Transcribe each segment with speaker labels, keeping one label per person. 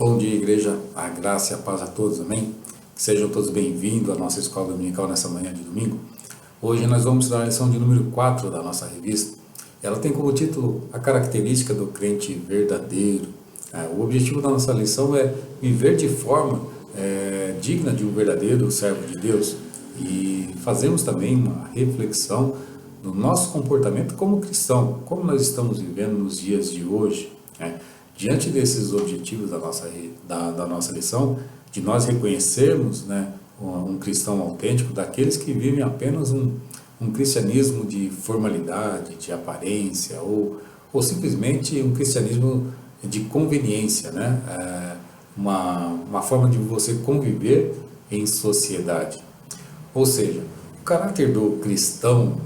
Speaker 1: Bom dia, igreja, a graça e a paz a todos, amém? Que sejam todos bem-vindos à nossa escola dominical nessa manhã de domingo. Hoje nós vamos estudar a lição de número 4 da nossa revista. Ela tem como título a característica do crente verdadeiro. O objetivo da nossa lição é viver de forma digna de um verdadeiro servo de Deus. E fazemos também uma reflexão do nosso comportamento como cristão, como nós estamos vivendo nos dias de hoje. Diante desses objetivos da nossa lição, de nós reconhecermos um cristão autêntico, daqueles que vivem apenas um cristianismo de formalidade, de aparência, ou simplesmente um cristianismo de conveniência, uma forma de você conviver em sociedade. Ou seja, o caráter do cristão,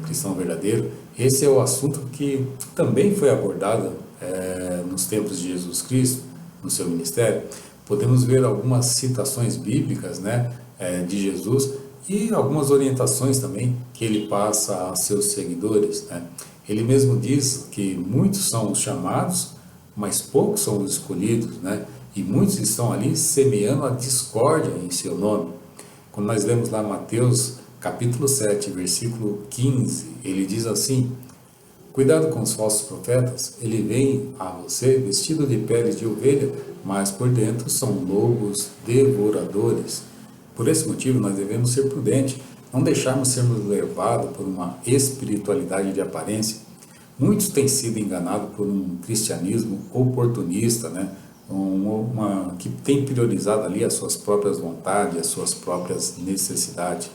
Speaker 1: cristão verdadeiro, esse é o assunto que também foi abordado nos tempos de Jesus Cristo, no seu ministério. Podemos ver algumas citações bíblicas de Jesus e algumas orientações também que ele passa a seus seguidores. Ele mesmo diz que muitos são os chamados, mas poucos são os escolhidos, e muitos estão ali semeando a discórdia em seu nome. Quando nós lemos lá Mateus capítulo 7, versículo 15, ele diz assim: cuidado com os falsos profetas, ele vem a você vestido de peles de ovelha, mas por dentro são lobos devoradores. Por esse motivo nós devemos ser prudentes, não deixarmos sermos levados por uma espiritualidade de aparência. Muitos têm sido enganados por um cristianismo oportunista, que tem priorizado ali as suas próprias vontades, as suas próprias necessidades.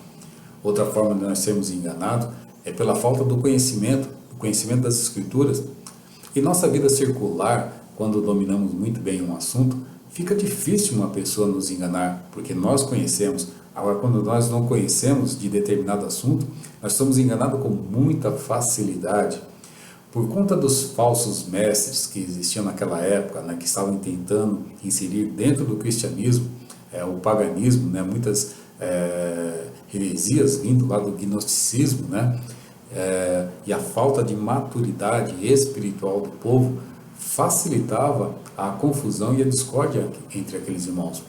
Speaker 1: Outra forma de nós sermos enganados é pela falta do conhecimento das Escrituras. Em nossa vida circular, quando dominamos muito bem um assunto, fica difícil uma pessoa nos enganar, porque nós conhecemos. Agora, quando nós não conhecemos de determinado assunto, nós somos enganados com muita facilidade. Por conta dos falsos mestres que existiam naquela época, que estavam tentando inserir dentro do cristianismo o paganismo, muitas heresias vindo lá do gnosticismo, e a falta de maturidade espiritual do povo facilitava a confusão e a discórdia entre aqueles irmãos.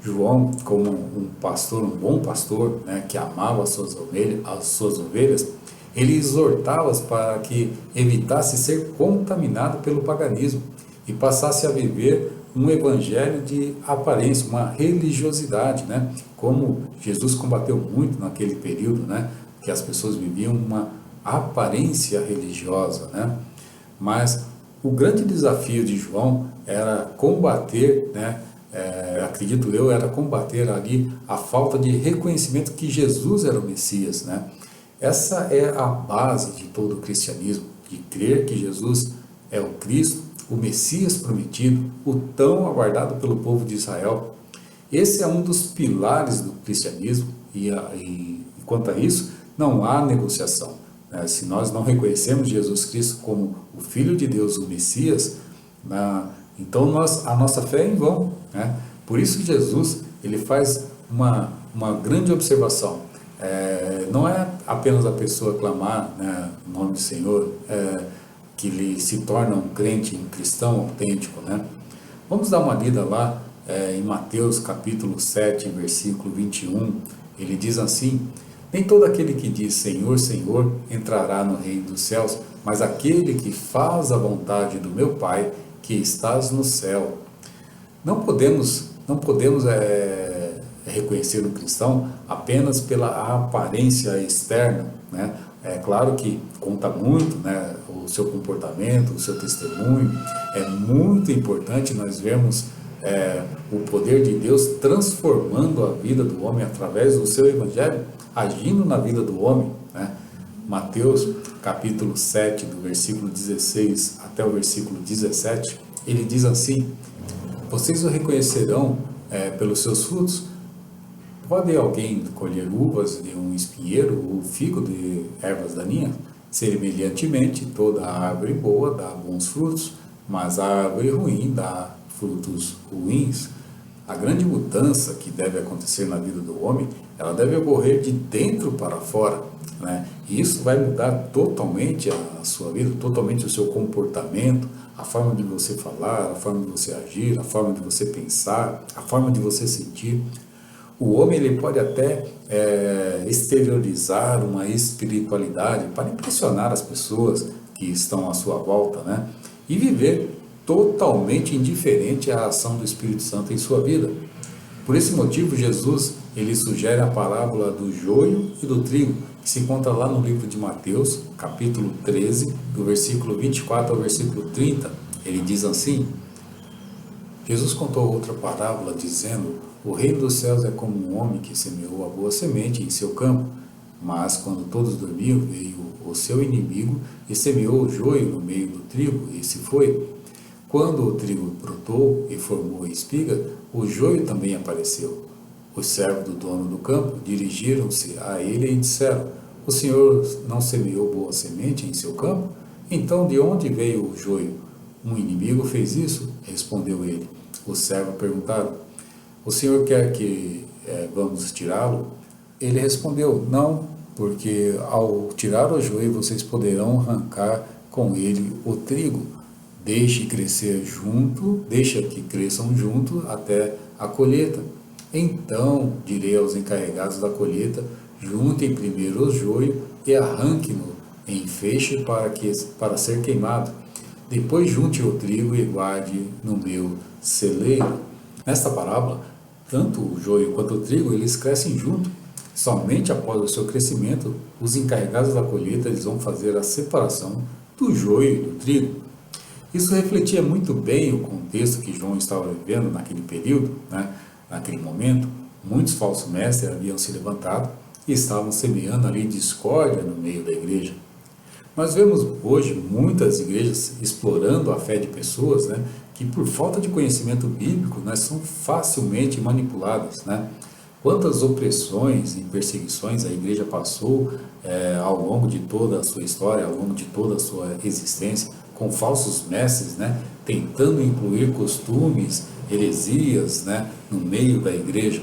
Speaker 1: João, como um pastor, um bom pastor, que amava as suas ovelhas, ele exortava-as para que evitasse ser contaminado pelo paganismo e passasse a viver um evangelho de aparência, uma religiosidade, como Jesus combateu muito naquele período, que as pessoas viviam uma aparência religiosa, Mas o grande desafio de João era combater, acredito eu, era combater ali a falta de reconhecimento que Jesus era o Messias, Essa é a base de todo o cristianismo, de crer que Jesus é o Cristo, o Messias prometido, o tão aguardado pelo povo de Israel. Esse é um dos pilares do cristianismo e quanto a isso, não há negociação. Se nós não reconhecemos Jesus Cristo como o Filho de Deus, o Messias, então a nossa fé é em vão. Por isso que Jesus ele faz uma grande observação. Não é apenas a pessoa clamar o nome do Senhor que ele se torna um crente, um cristão autêntico. Vamos dar uma lida lá em Mateus capítulo 7, versículo 21. Ele diz assim: nem todo aquele que diz Senhor, Senhor entrará no reino dos céus, mas aquele que faz a vontade do meu Pai que estás no céu. Não podemos reconhecer um cristão apenas pela aparência externa, É claro que conta muito, o seu comportamento, o seu testemunho. É muito importante nós vermos o poder de Deus transformando a vida do homem através do seu evangelho, agindo na vida do homem. Mateus capítulo 7, do versículo 16 até o versículo 17, ele diz assim: vocês o reconhecerão pelos seus frutos. Pode alguém colher uvas de um espinheiro ou figo de ervas daninhas? Semelhantemente, toda árvore boa dá bons frutos, mas a árvore ruim dá frutos ruins. A grande mudança que deve acontecer na vida do homem, ela deve ocorrer de dentro para fora, E isso vai mudar totalmente a sua vida, totalmente o seu comportamento, a forma de você falar, a forma de você agir, a forma de você pensar, a forma de você sentir. O homem ele pode até exteriorizar uma espiritualidade para impressionar as pessoas que estão à sua volta, né? E viver totalmente indiferente à ação do Espírito Santo em sua vida. Por esse motivo, Jesus ele sugere a parábola do joio e do trigo, que se encontra lá no livro de Mateus, capítulo 13, do versículo 24 ao versículo 30. Ele diz assim: Jesus contou outra parábola dizendo: o reino dos céus é como um homem que semeou a boa semente em seu campo. Mas quando todos dormiam, veio o seu inimigo e semeou o joio no meio do trigo e se foi. Quando o trigo brotou e formou espiga, o joio também apareceu. Os servos do dono do campo dirigiram-se a ele e disseram: o senhor não semeou boa semente em seu campo? Então de onde veio o joio? Um inimigo fez isso? Respondeu ele. Os servos perguntaram: o senhor quer que vamos tirá-lo? Ele respondeu: não, porque ao tirar o joio vocês poderão arrancar com ele o trigo. Deixe que cresçam junto até a colheita. Então direi aos encarregados da colheita: juntem primeiro o joio e arranquem-no em feixe para ser queimado. Depois junte o trigo e guarde no meu celeiro. Nesta parábola, tanto o joio quanto o trigo eles crescem junto. Somente após o seu crescimento, os encarregados da colheita eles vão fazer a separação do joio e do trigo. Isso refletia muito bem o contexto que João estava vivendo naquele período, né? Naquele momento. Muitos falsos mestres haviam se levantado e estavam semeando ali discórdia no meio da igreja. Nós vemos hoje muitas igrejas explorando a fé de pessoas, né, que por falta de conhecimento bíblico, né, são facilmente manipuladas, né? Quantas opressões e perseguições a igreja passou ao longo de toda a sua história, ao longo de toda a sua existência, com falsos mestres, né, tentando incluir costumes, heresias, né, no meio da igreja.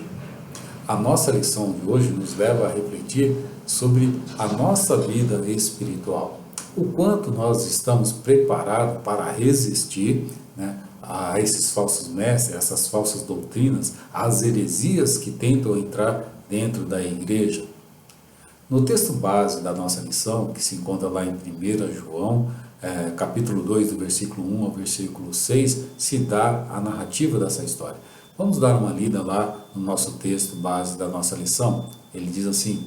Speaker 1: A nossa lição de hoje nos leva a refletir sobre a nossa vida espiritual. O quanto nós estamos preparados para resistir, né, a esses falsos mestres, essas falsas doutrinas, às heresias que tentam entrar dentro da igreja. No texto base da nossa lição, que se encontra lá em 1 João, capítulo 2, do versículo 1 ao versículo 6, se dá a narrativa dessa história. Vamos dar uma lida lá no nosso texto base da nossa lição. Ele diz assim: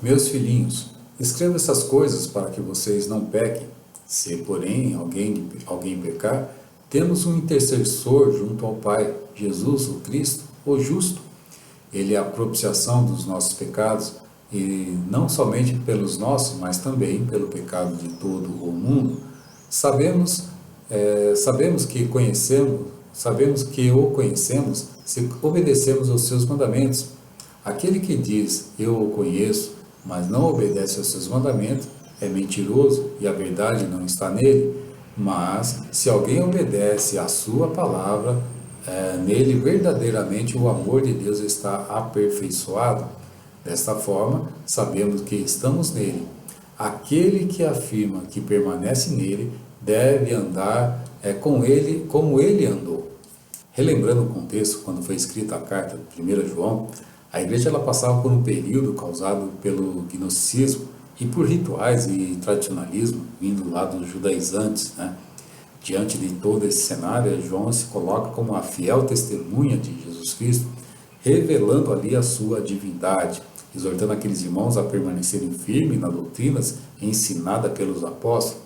Speaker 1: meus filhinhos, escrevo essas coisas para que vocês não pequem. Se, porém, alguém pecar, temos um intercessor junto ao Pai, Jesus, o Cristo, o justo. Ele é a propiciação dos nossos pecados, e não somente pelos nossos, mas também pelo pecado de todo o mundo. Sabemos que o conhecemos se obedecemos aos seus mandamentos. Aquele que diz, eu o conheço, mas não obedece aos seus mandamentos, é mentiroso e a verdade não está nele. Mas, se alguém obedece à sua palavra, nele verdadeiramente o amor de Deus está aperfeiçoado. Desta forma, sabemos que estamos nele. Aquele que afirma que permanece nele, deve andar com ele como ele andou. Relembrando o contexto, quando foi escrita a carta de 1 João, a igreja ela passava por um período causado pelo gnosticismo e por rituais e tradicionalismo vindo lá dos judaizantes, né? Diante de todo esse cenário, João se coloca como a fiel testemunha de Jesus Cristo, revelando ali a sua divindade, exortando aqueles irmãos a permanecerem firmes nas doutrinas ensinadas pelos apóstolos.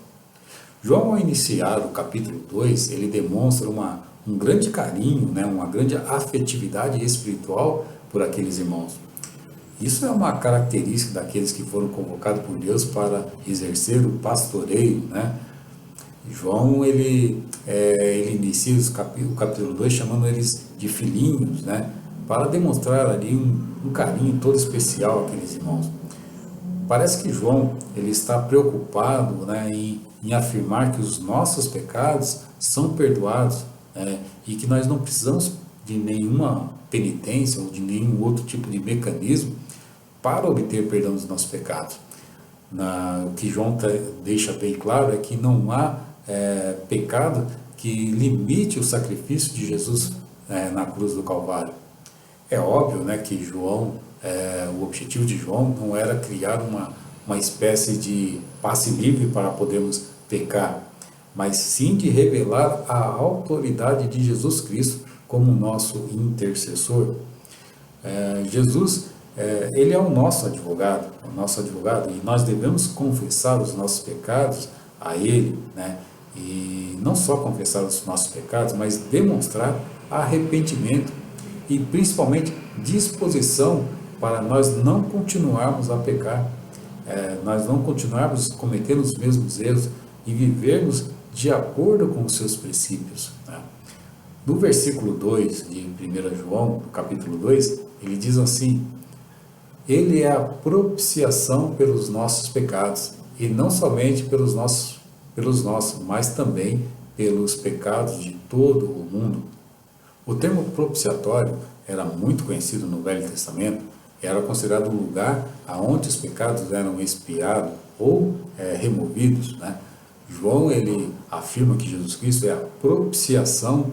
Speaker 1: João, ao iniciar o capítulo 2, ele demonstra um grande carinho, né, uma grande afetividade espiritual por aqueles irmãos. Isso é uma característica daqueles que foram convocados por Deus para exercer o pastoreio, né? João, ele inicia o capítulo 2 chamando eles de filhinhos, né? Para demonstrar ali um carinho todo especial àqueles irmãos. Parece que João ele está preocupado, né, em afirmar que os nossos pecados são perdoados, e que nós não precisamos de nenhuma penitência ou de nenhum outro tipo de mecanismo para obter perdão dos nossos pecados. O que João deixa bem claro é que não há pecado que limite o sacrifício de Jesus na cruz do Calvário. É óbvio, né, que João, o objetivo de João não era criar uma espécie de passe livre para podermos pecar, mas sim de revelar a autoridade de Jesus Cristo como nosso intercessor. Jesus, ele é o nosso advogado, e nós devemos confessar os nossos pecados a Ele, né? E não só confessar os nossos pecados, mas demonstrar arrependimento e principalmente disposição para nós não continuarmos a pecar, nós não continuarmos cometendo os mesmos erros e vivermos de acordo com os seus princípios, né? No versículo 2 de 1 João, no capítulo 2, ele diz assim: Ele é a propiciação pelos nossos pecados, e não somente pelos nossos, mas também pelos pecados de todo o mundo. O termo propiciatório era muito conhecido no Velho Testamento, era considerado um lugar onde os pecados eram expiados ou removidos, né? João, ele afirma que Jesus Cristo é a propiciação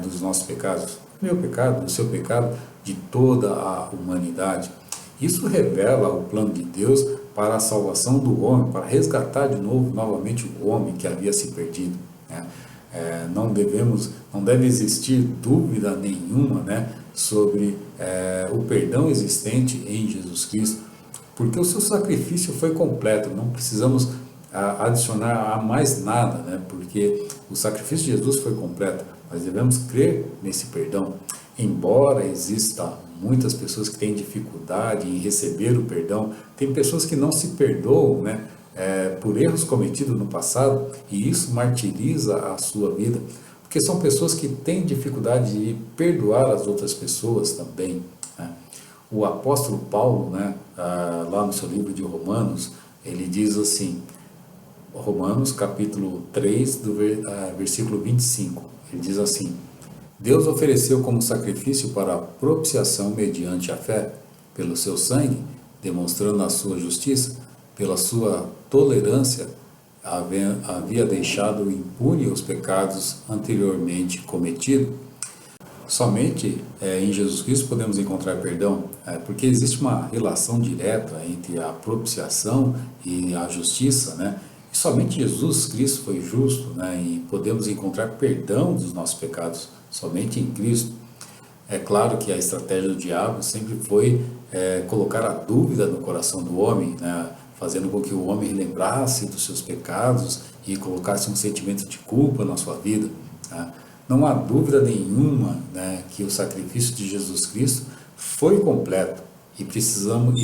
Speaker 1: dos nossos pecados, do meu pecado, do seu pecado, de toda a humanidade. Isso revela o plano de Deus para a salvação do homem, para resgatar novamente o homem que havia se perdido, né? Não deve existir dúvida nenhuma, né, sobre o perdão existente em Jesus Cristo, porque o seu sacrifício foi completo, não precisamos adicionar a mais nada, né, porque o sacrifício de Jesus foi completo. Nós devemos crer nesse perdão, embora exista muitas pessoas que têm dificuldade em receber o perdão, tem pessoas que não se perdoam, né, por erros cometidos no passado, e isso martiriza a sua vida, porque são pessoas que têm dificuldade de perdoar as outras pessoas também, né? O apóstolo Paulo, né, lá no seu livro de Romanos, ele diz assim, Romanos capítulo 3, versículo 25, ele diz assim: Deus ofereceu como sacrifício para a propiciação mediante a fé, pelo seu sangue, demonstrando a sua justiça, pela sua tolerância, havia deixado impune os pecados anteriormente cometidos. Somente em Jesus Cristo podemos encontrar perdão, porque existe uma relação direta entre a propiciação e a justiça, né? E somente Jesus Cristo foi justo, né? E podemos encontrar perdão dos nossos pecados somente em Cristo. É claro que a estratégia do diabo sempre foi colocar a dúvida no coração do homem, né? Fazendo com que o homem lembrasse dos seus pecados e colocasse um sentimento de culpa na sua vida, né? Não há dúvida nenhuma, né, que o sacrifício de Jesus Cristo foi completo e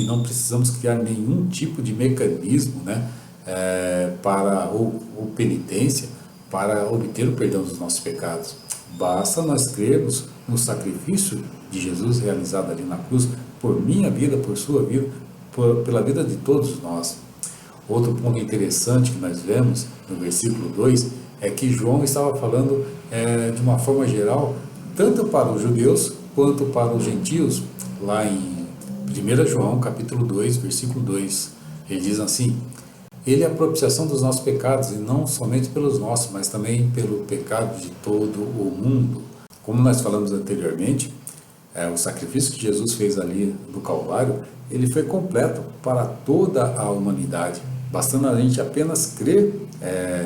Speaker 1: não precisamos criar nenhum tipo de mecanismo, né, ou penitência para obter o perdão dos nossos pecados. Basta nós crermos no sacrifício de Jesus realizado ali na cruz, por minha vida, por sua vida, pela vida de todos nós. Outro ponto interessante que nós vemos no versículo 2 é que João estava falando de uma forma geral, tanto para os judeus quanto para os gentios. Lá em 1 João capítulo 2, versículo 2, ele diz assim: Ele é a propiciação dos nossos pecados, e não somente pelos nossos, mas também pelo pecado de todo o mundo. Como nós falamos anteriormente, o sacrifício que Jesus fez ali no Calvário, ele foi completo para toda a humanidade, bastando a gente apenas crer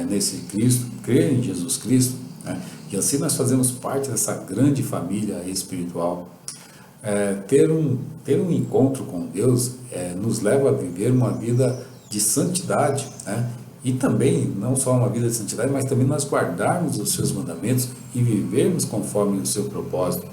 Speaker 1: nesse Cristo, crer em Jesus Cristo, né? E assim nós fazemos parte dessa grande família espiritual. Ter um encontro com Deus nos leva a viver uma vida de santidade, né? E também, não só uma vida de santidade, mas também nós guardarmos os seus mandamentos e vivermos conforme o seu propósito.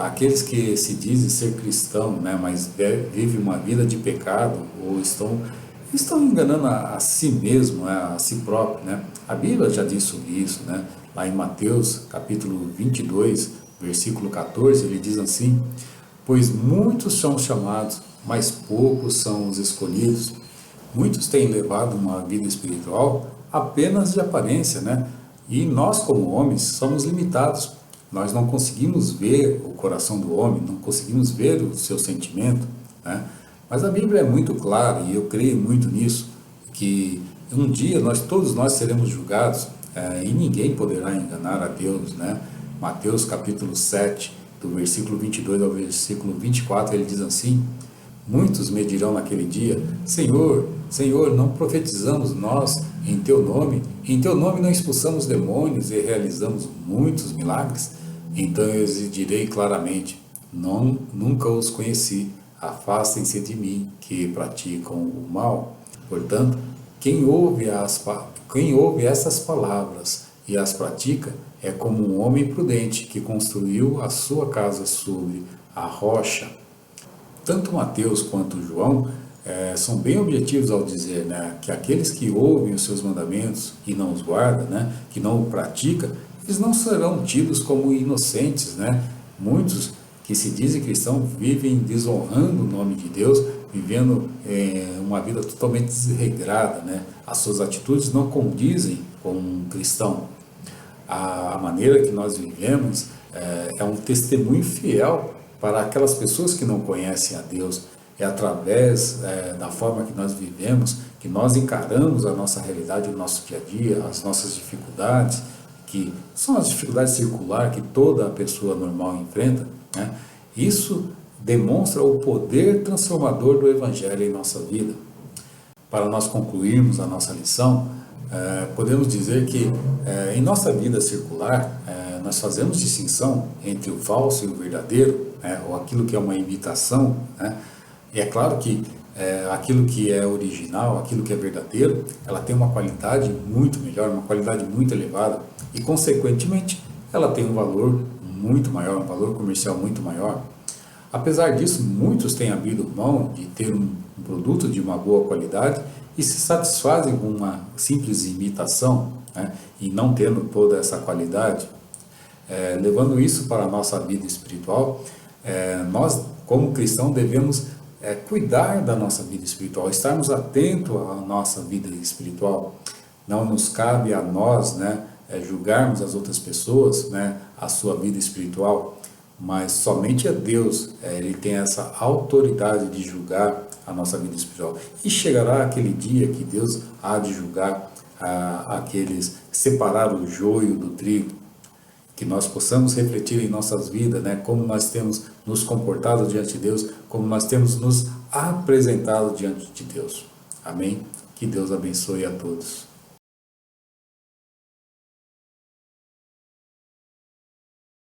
Speaker 1: Aqueles que se dizem ser cristão, né, mas vivem uma vida de pecado ou estão enganando a si mesmo, né, a si próprio, né? A Bíblia já diz sobre isso, né? Lá em Mateus capítulo 22, versículo 14, ele diz assim: Pois muitos são chamados, mas poucos são os escolhidos. Muitos têm levado uma vida espiritual apenas de aparência, né? E nós, como homens, somos limitados. Nós não conseguimos ver o coração do homem, não conseguimos ver o seu sentimento, né? Mas a Bíblia é muito clara, e eu creio muito nisso, que Um dia todos nós seremos julgados e ninguém poderá enganar a Deus, né? Mateus capítulo 7, do versículo 22 ao versículo 24, ele diz assim: muitos me dirão naquele dia: Senhor, Senhor, não profetizamos nós em teu nome? Em teu nome não expulsamos demônios e realizamos muitos milagres? Então eu lhes direi claramente: não, nunca os conheci. Afastem-se de mim, que praticam o mal. Portanto, quem ouve essas palavras e as pratica é como um homem prudente que construiu a sua casa sobre a rocha. Tanto Mateus quanto João são bem objetivos ao dizer, né, que aqueles que ouvem os seus mandamentos e não os guardam, né, que não o praticam, eles não serão tidos como inocentes, né? Muitos que se dizem cristãos vivem desonrando o nome de Deus, vivendo uma vida totalmente desregrada, né? As suas atitudes não condizem com um cristão. A maneira que nós vivemos é um testemunho fiel para aquelas pessoas que não conhecem a Deus. É através da forma que nós vivemos, que nós encaramos a nossa realidade, o nosso dia a dia, as nossas dificuldades, que são as dificuldades circulares que toda pessoa normal enfrenta, né? Isso demonstra o poder transformador do Evangelho em nossa vida. Para nós concluirmos a nossa lição, podemos dizer que em nossa vida circular, nós fazemos distinção entre o falso e o verdadeiro, ou aquilo que é uma imitação, né? E é claro que aquilo que é original, aquilo que é verdadeiro, ela tem uma qualidade muito melhor, uma qualidade muito elevada e, consequentemente, ela tem um valor muito maior, um valor comercial muito maior. Apesar disso, muitos têm abrido mão de ter um produto de uma boa qualidade e se satisfazem com uma simples imitação, né, e não tendo toda essa qualidade. Levando isso para a nossa vida espiritual, nós, como cristãos, devemos cuidar da nossa vida espiritual, estarmos atentos à nossa vida espiritual. Não nos cabe a nós, né, julgarmos as outras pessoas, né, a sua vida espiritual, mas somente a Deus, Ele tem essa autoridade de julgar a nossa vida espiritual. E chegará aquele dia que Deus há de julgar aqueles, separar o joio do trigo, que nós possamos refletir em nossas vidas, né, como nós temos nos comportado diante de Deus, como nós temos nos apresentado diante de Deus. Amém? Que Deus abençoe a todos.